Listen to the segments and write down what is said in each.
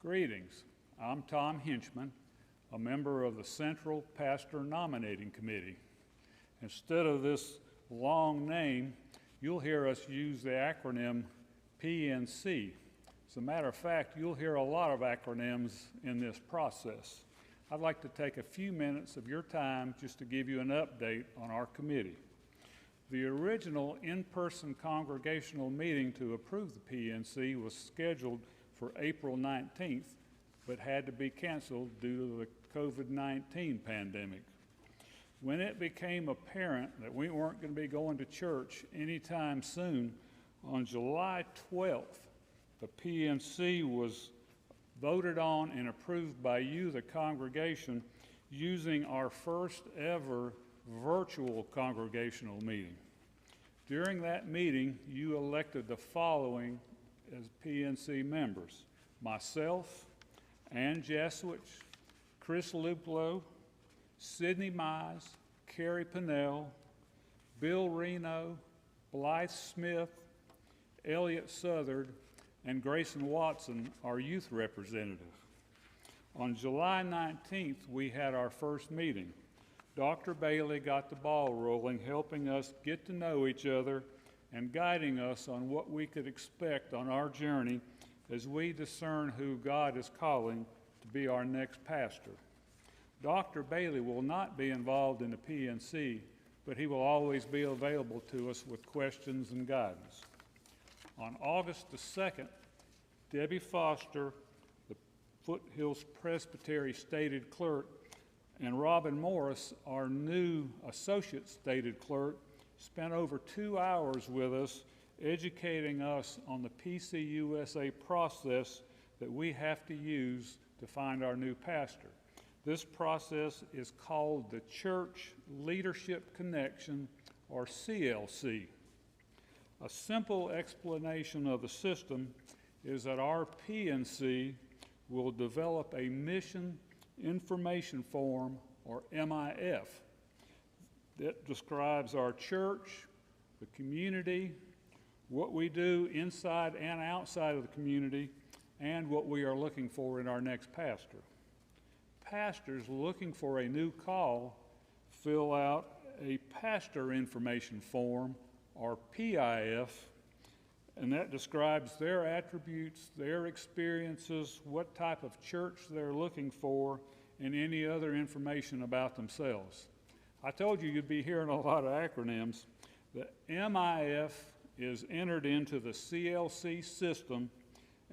Greetings. I'm Tom Hinchman, a member of the Central Pastor Nominating Committee. Instead of this long name, you'll hear us use the acronym PNC. As a matter of fact, you'll hear a lot of acronyms in this process. I'd like to take a few minutes of your time just to give you an update on our committee. The original in-person congregational meeting to approve the PNC was scheduled for April 19th, but had to be canceled due to the COVID-19 pandemic. When it became apparent that we weren't going to be going to church anytime soon, on July 12th, the PNC was voted on and approved by you, the congregation, using our first ever virtual congregational meeting. During that meeting, you elected the following as PNC members: myself, Ann Jaswich, Chris Luplo, Sidney Mize, Carrie Pinnell, Bill Reno, Blythe Smith, Elliot Southard, and Grayson Watson, our youth representative. On July 19th, we had our first meeting. Dr. Bailey got the ball rolling, helping us get to know each other and guiding us on what we could expect on our journey as we discern who God is calling to be our next pastor. Dr. Bailey will not be involved in the PNC, but he will always be available to us with questions and guidance. On August the 2nd, Debbie Foster, the Foothills Presbyterian stated clerk, and Robin Morris, our new associate stated clerk, spent over 2 hours with us educating us on the PCUSA process that we have to use to find our new pastor. This process is called the Church Leadership Connection, or CLC. A simple explanation of the system is that our PNC will develop a mission information form, or MIF, that describes our church, the community, what we do inside and outside of the community, and what we are looking for in our next pastor. Pastors looking for a new call fill out a pastor information form, or PIF, and that describes their attributes, their experiences, what type of church they're looking for, and any other information about themselves. I told you you'd be hearing a lot of acronyms. The MIF is entered into the CLC system,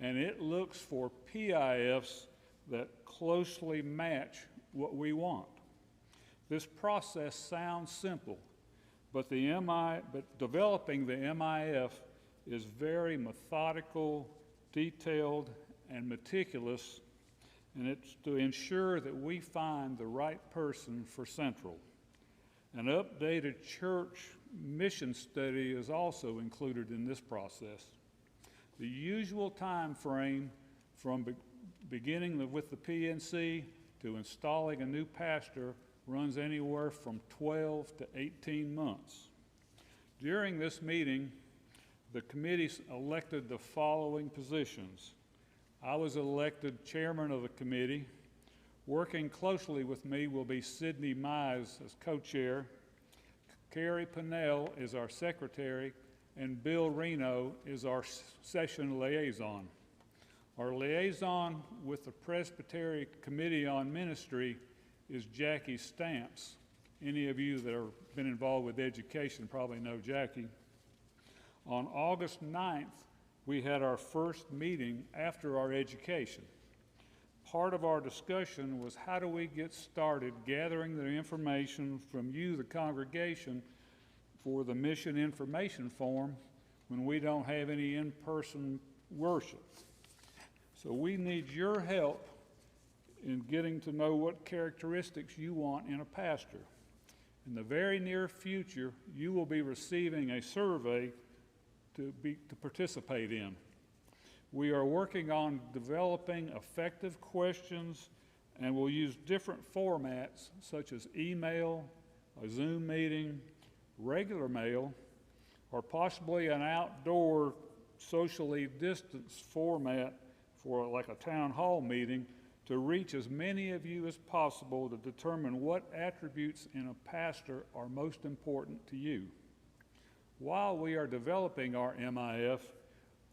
and it looks for PIFs that closely match what we want. This process sounds simple, but developing the MIF is very methodical, detailed, and meticulous, and it's to ensure that we find the right person for Central. An updated church mission study is also included in this process. The usual time frame from beginning with the PNC to installing a new pastor runs anywhere from 12 to 18 months. During this meeting, the committee elected the following positions. I was elected chairman of the committee. Working closely with me will be Sidney Mize as co-chair. Carrie Pinnell is our secretary, and Bill Reno is our session liaison. Our liaison with the Presbyterian Committee on Ministry is Jackie Stamps. Any of you that have been involved with education probably know Jackie. On August 9th, we had our first meeting after our education. Part of our discussion was how do we get started gathering the information from you, the congregation, for the mission information form when we don't have any in-person worship. So we need your help in getting to know what characteristics you want in a pastor. In the very near future, you will be receiving a survey to participate in. We are working on developing effective questions, and we'll use different formats such as email, a Zoom meeting, regular mail, or possibly an outdoor socially distanced format for like a town hall meeting to reach as many of you as possible to determine what attributes in a pastor are most important to you. While we are developing our MIF,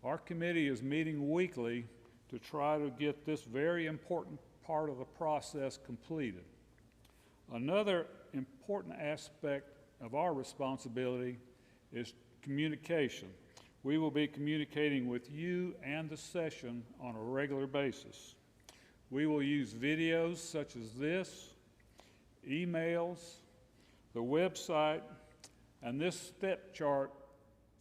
our committee is meeting weekly to try to get this very important part of the process completed. Another important aspect of our responsibility is communication. We will be communicating with you and the session on a regular basis. We will use videos such as this, emails, the website, and this step chart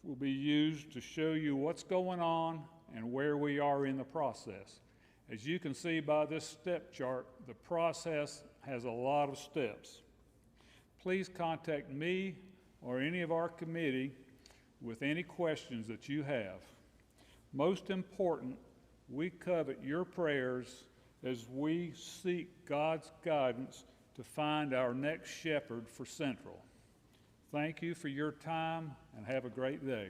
will be used to show you what's going on and where we are in the process. As you can see by this step chart, the process has a lot of steps. Please contact me or any of our committee with any questions that you have. Most important, we covet your prayers as we seek God's guidance to find our next shepherd for Central. Thank you for your time and have a great day.